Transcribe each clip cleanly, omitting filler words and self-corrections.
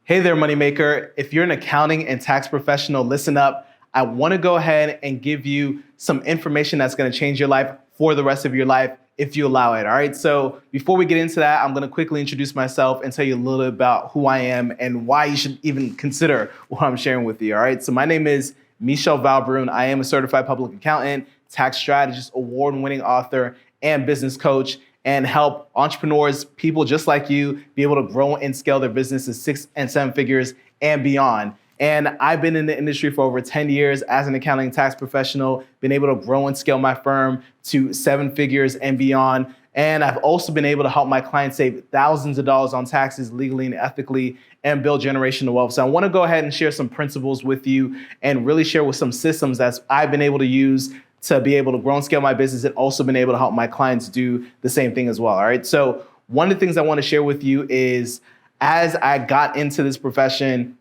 Hey there, Moneymaker. If you're an accounting and tax professional, listen up. I want to go ahead and give you some information that's going to change your life for the rest of your life if you allow it. All right. So before we get into that, I'm going to quickly introduce myself and tell you a little bit about who I am and why you should even consider what I'm sharing with you. All right. So my name is Michel Valbrun. I am a certified public accountant, tax strategist, award-winning author, and business coach, and help entrepreneurs, people just like you, be able to grow and scale their businesses 6 and 7 figures and beyond. And I've been in the industry for over 10 years as an accounting and tax professional, been able to grow and scale my firm to 7 figures and beyond. And I've also been able to help my clients save thousands of dollars on taxes legally and ethically and build generational wealth. So I want to go ahead and share some principles with you and really share with some systems that I've been able to use to be able to grow and scale my business, and also been able to help my clients do the same thing as well. All right. So one of the things I want to share with you is, as I got into this profession,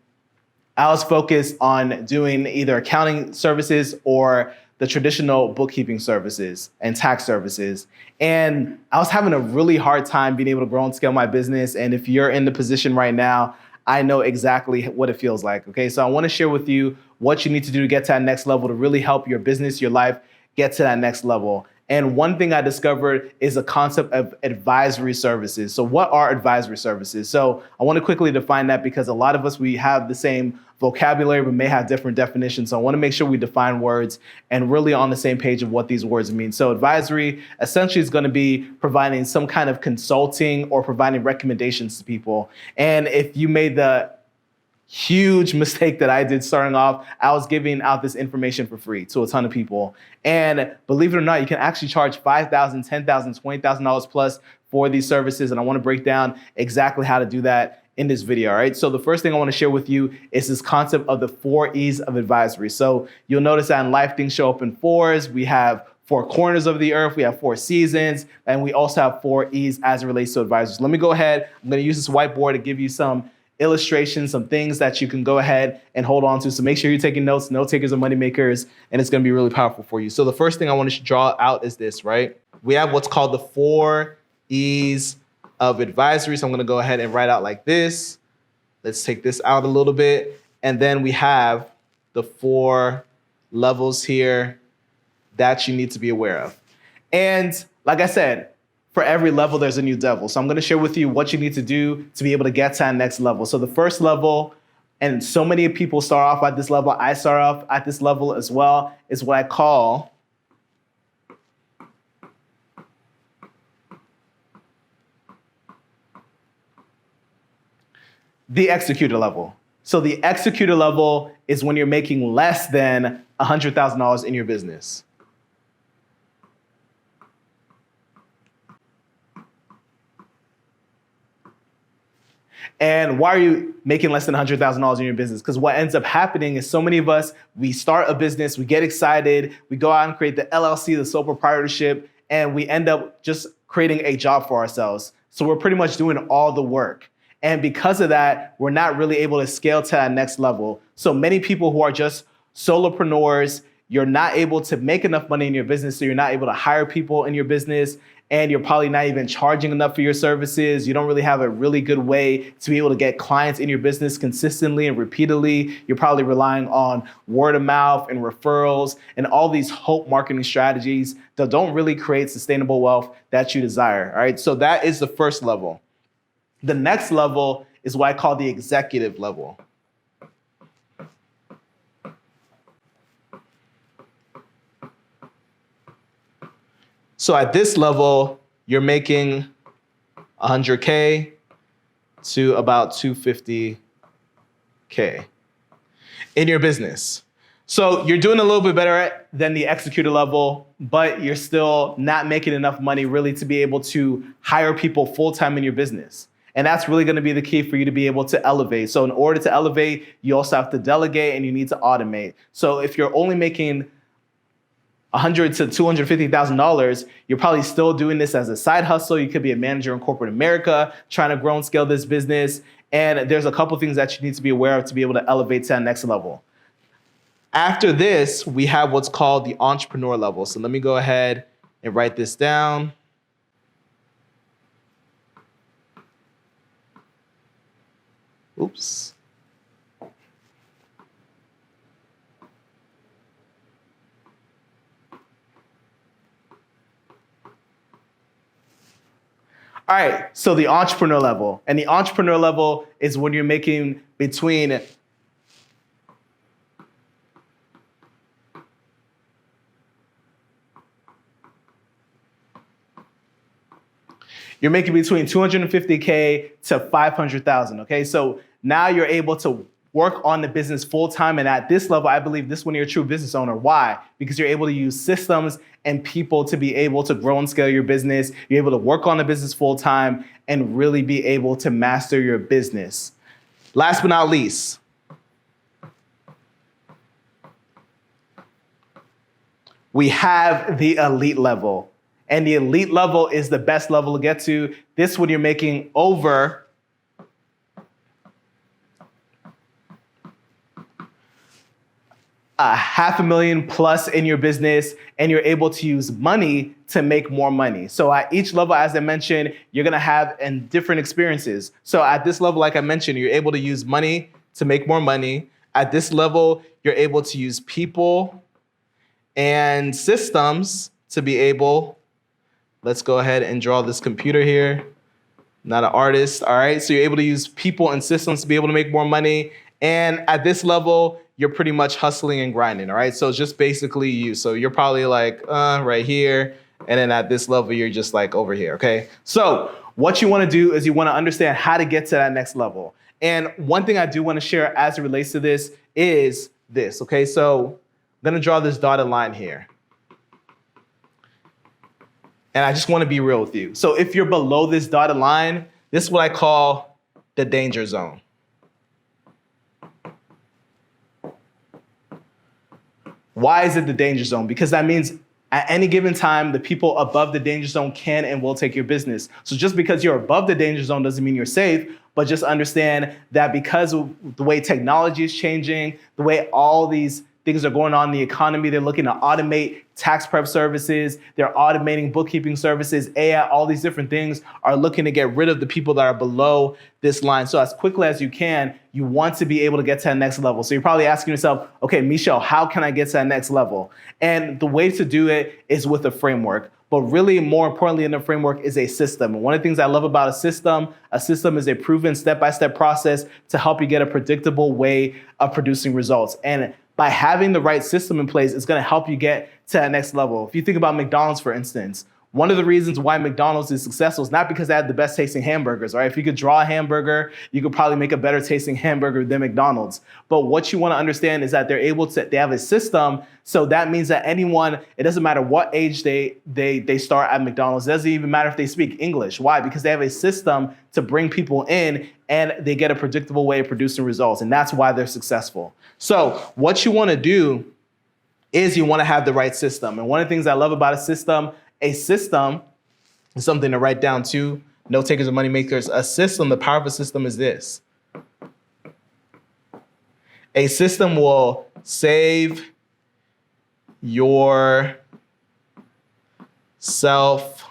I was focused on doing either accounting services or the traditional bookkeeping services and tax services. And I was having a really hard time being able to grow and scale my business. And if you're in the position right now, I know exactly what it feels like. Okay. So I want to share with you what you need to do to get to that next level, to really help your business, your life, get to that next level. And one thing I discovered is the concept of advisory services. So what are advisory services? So I want to quickly define that, because a lot of us, we have the same vocabulary, but may have different definitions. So I want to make sure we define words and really on the same page of what these words mean. So advisory essentially is going to be providing some kind of consulting or providing recommendations to people. And if you made the huge mistake that I did starting off, I was giving out this information for free to a ton of people. And believe it or not, you can actually charge $5,000, $10,000, $20,000 plus for these services. And I want to break down exactly how to do that in this video. All right. So the first thing I want to share with you is this concept of the 4 E's of advisory. So you'll notice that in life, things show up in fours. We have 4 corners of the earth, we have 4 seasons, and we also have 4 E's as it relates to advisors. Let me go ahead. I'm going to use this whiteboard to give you some illustrations, some things that you can go ahead and hold on to. So make sure you're taking notes. Note takers are money makers, and it's going to be really powerful for you. So the first thing I want to draw out is this, right? We have what's called the 4 E's of advisory. So I'm going to go ahead and write out like this. Let's take this out a little bit. And then we have the 4 levels here that you need to be aware of. And like I said, for every level, there's a new devil. So I'm going to share with you what you need to do to be able to get to that next level. So the first level, and so many people start off at this level, I start off at this level as well, is what I call the executor level. So the executor level is when you're making less than $100,000 in your business. And why are you making less than $100,000 in your business? Because what ends up happening is, so many of us, we start a business, we get excited, we go out and create the LLC, the sole proprietorship, and we end up just creating a job for ourselves. So we're pretty much doing all the work. And because of that, we're not really able to scale to that next level. So many people who are just solopreneurs, you're not able to make enough money in your business, so you're not able to hire people in your business, and you're probably not even charging enough for your services. You don't really have a really good way to be able to get clients in your business consistently and repeatedly. You're probably relying on word of mouth and referrals and all these hope marketing strategies that don't really create sustainable wealth that you desire. All right. So that is the first level. The next level is what I call the executive level. So at this level, you're making 100K to about 250K in your business. So you're doing a little bit better than the executor level, but you're still not making enough money really to be able to hire people full-time in your business. And that's really going to be the key for you to be able to elevate. So in order to elevate, you also have to delegate and you need to automate. So if you're only making $100,000 to $250,000, you're probably still doing this as a side hustle. You could be a manager in corporate America trying to grow and scale this business. And there's a couple things that you need to be aware of to be able to elevate to that next level. After this, we have what's called the entrepreneur level. So let me go ahead and write this down. Oops. All right, so the entrepreneur level. And the entrepreneur level is when you're making between you're making between 250K to 500,000, okay? So now you're able to work on the business full time. And at this level, I believe this is when you're a true business owner. Why? Because you're able to use systems and people to be able to grow and scale your business. You're able to work on the business full time and really be able to master your business. Last but not least, we have the elite level. And the elite level is the best level to get to. This when you're making over $500,000 plus in your business, and you're able to use money to make more money. So at each level, as I mentioned, you're gonna have different experiences. So at this level, like I mentioned, you're able to use money to make more money. At this level, you're able to use people and systems to be able, let's go ahead and draw this computer here. Not an artist, all right? So you're able to use people and systems to be able to make more money. And at this level, you're pretty much hustling and grinding, all right? So it's just basically you. So you're probably like right here. And then at this level, you're just like over here, okay? So what you wanna do is you wanna understand how to get to that next level. And one thing I do wanna share as it relates to this is this, okay? So I'm gonna draw this dotted line here. And I just wanna be real with you. So if you're below this dotted line, this is what I call the danger zone. Why is it the danger zone? Because that means at any given time, the people above the danger zone can and will take your business. So just because you're above the danger zone doesn't mean you're safe, but just understand that because of the way technology is changing, the way all these things are going on in the economy, they're looking to automate tax prep services, they're automating bookkeeping services, AI, all these different things are looking to get rid of the people that are below this line. So as quickly as you can, you want to be able to get to that next level. So you're probably asking yourself, okay, Michelle, how can I get to that next level? And the way to do it is with a framework. But really, more importantly in the framework is a system. And one of the things I love about a system is a proven step-by-step process to help you get a predictable way of producing results. And by having the right system in place, it's gonna help you get to that next level. If you think about McDonald's, for instance, one of the reasons why McDonald's is successful is not because they have the best tasting hamburgers, right? If you could draw a hamburger, you could probably make a better tasting hamburger than McDonald's. But what you wanna understand is that they have a system, so that means that anyone, it doesn't matter what age they start at McDonald's, it doesn't even matter if they speak English. Why? Because they have a system to bring people in and they get a predictable way of producing results, and that's why they're successful. So what you wanna do is you wanna have the right system. And one of the things I love about a system is something to write down too. Note takers and money makers. A system, the power of a system is this. A system will save your self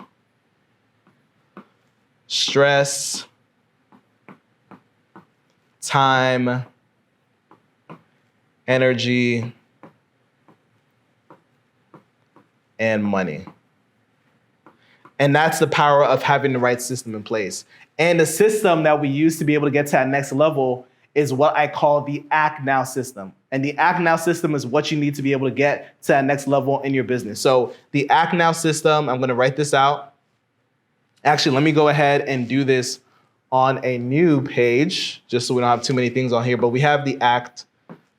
stress, time, energy, and money. And that's the power of having the right system in place. And the system that we use to be able to get to that next level is what I call the Act Now system. And the Act Now system is what you need to be able to get to that next level in your business. So the Act Now system, I'm gonna write this out. Actually, let me go ahead and do this on a new page, just so we don't have too many things on here, but we have the Act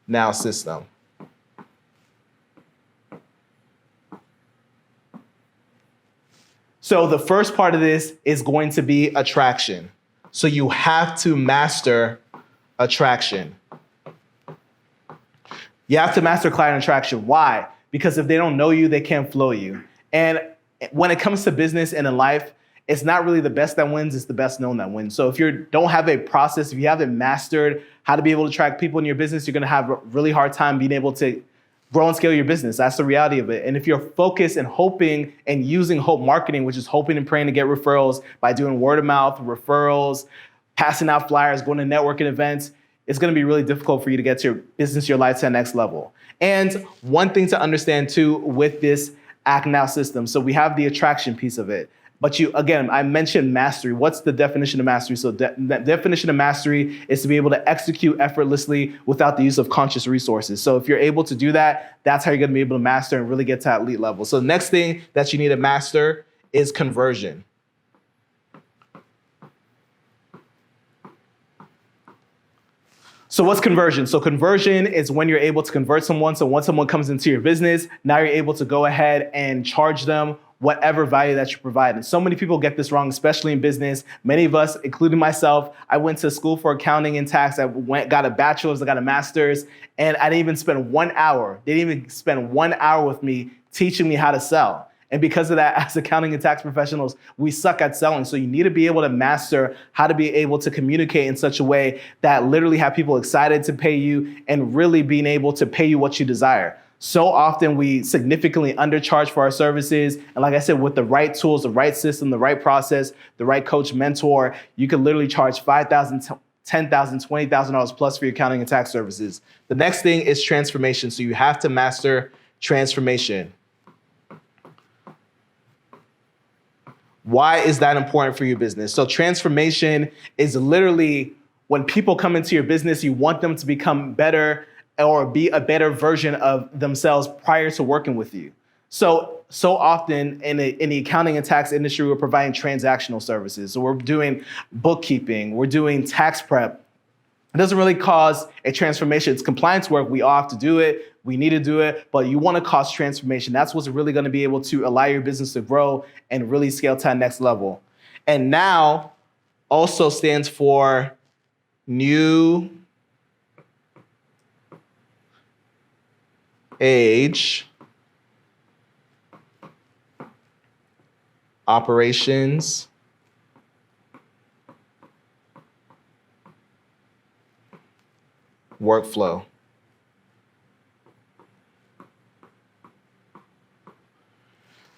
Now system. So the first part of this is going to be attraction. So you have to master attraction. You have to master client attraction. Why? Because if they don't know you, they can't flow you. And when it comes to business and in life, it's not really the best that wins, it's the best known that wins. So if you don't have a process, if you haven't mastered how to be able to attract people in your business, you're gonna have a really hard time being able to grow and scale your business. That's the reality of it. And if you're focused and hoping and using hope marketing, which is hoping and praying to get referrals by doing word of mouth, referrals, passing out flyers, going to networking events, it's gonna be really difficult for you to get your business, your life to the next level. And one thing to understand too with this Act Now system, so we have the attraction piece of it. But again, I mentioned mastery. What's the definition of mastery? So the definition of mastery is to be able to execute effortlessly without the use of conscious resources. So if you're able to do that, that's how you're going to be able to master and really get to that elite level. So the next thing that you need to master is conversion. So what's conversion? So conversion is when you're able to convert someone. So once someone comes into your business, now you're able to go ahead and charge them whatever value that you provide. And so many people get this wrong, especially in business. Many of us, including myself, I went to school for accounting and tax. I got a bachelor's, I got a master's, and I didn't even spend 1 hour. They didn't even spend 1 hour with me teaching me how to sell. And because of that, as accounting and tax professionals, we suck at selling. So you need to be able to master how to be able to communicate in such a way that literally have people excited to pay you and really being able to pay you what you desire. So often we significantly undercharge for our services. And like I said, with the right tools, the right system, the right process, the right coach, mentor, you can literally charge $5,000, $10,000, $20,000 plus for your accounting and tax services. The next thing is transformation. So you have to master transformation. Why is that important for your business? So transformation is literally when people come into your business, you want them to become better or be a better version of themselves prior to working with you. So often in the accounting and tax industry, we're providing transactional services. So we're doing bookkeeping, we're doing tax prep. It doesn't really cause a transformation. It's compliance work. We all have to do it. We need to do it, but you want to cause transformation. That's what's really going to be able to allow your business to grow and really scale to that next level. And now also stands for new age operations workflow.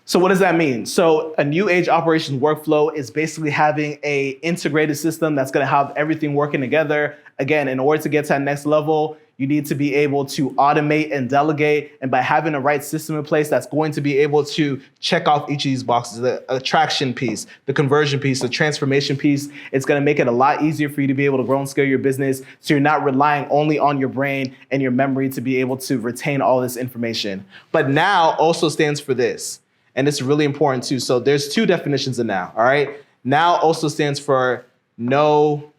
So what does that mean? So a new age operations workflow is basically having a integrated system that's going to have everything working together. Again, in order to get to that next level, you need to be able to automate and delegate. And by having the right system in place, that's going to be able to check off each of these boxes, the attraction piece, the conversion piece, the transformation piece. It's going to make it a lot easier for you to be able to grow and scale your business. So you're not relying only on your brain and your memory to be able to retain all this information. But now also stands for this. And it's really important too. So there's two definitions of now, all right? Now also stands for no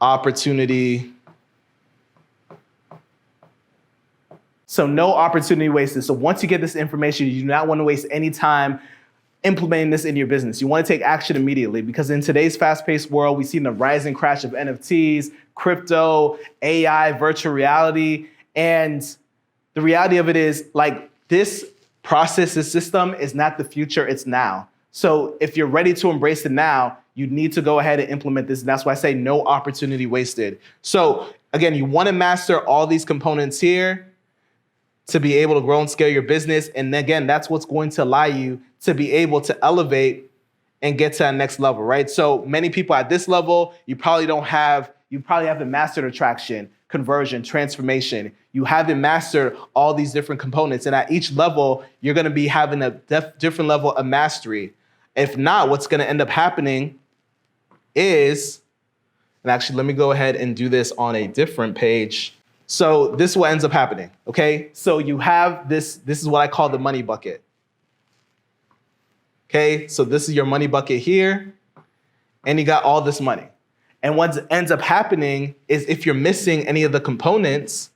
opportunity. So no opportunity wasted. So once you get this information, you do not want to waste any time implementing this in your business. You want to take action immediately because in today's fast-paced world, we've seen the rise and crash of NFTs, crypto, AI, virtual reality. And the reality of it is like this process, this system is not the future, it's now. So if you're ready to embrace it now, you need to go ahead and implement this. And that's why I say no opportunity wasted. So again, you want to master all these components here to be able to grow and scale your business. And again, that's what's going to allow you to be able to elevate and get to that next level, right? So many people at this level, you probably haven't mastered attraction, conversion, transformation. You haven't mastered all these different components. And at each level, you're going to be having a different level of mastery. If not, what's going to end up happening is, and actually, let me go ahead and do this on a different page. So this is what ends up happening, okay? So you have this is what I call the money bucket. Okay, so this is your money bucket here, and you got all this money. And what ends up happening is if you're missing any of the components,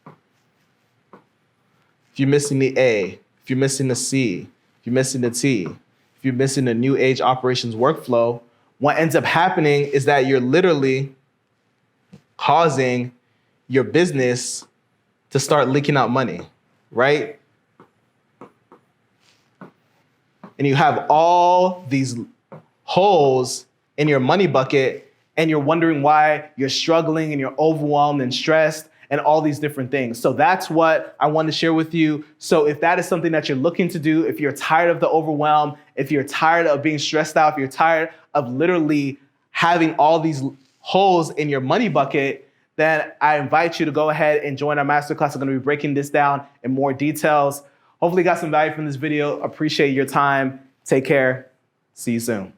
if you're missing the A, if you're missing the C, if you're missing the T, if you're missing the new age operations workflow, what ends up happening is that you're literally causing your business to start leaking out money, right? And you have all these holes in your money bucket, and you're wondering why you're struggling and you're overwhelmed and stressed and all these different things. So that's what I want to share with you. So if that is something that you're looking to do, if you're tired of the overwhelm, if you're tired of being stressed out, if you're tired of literally having all these holes in your money bucket, then I invite you to go ahead and join our masterclass. I'm going to be breaking this down in more details. Hopefully you got some value from this video. Appreciate your time. Take care. See you soon.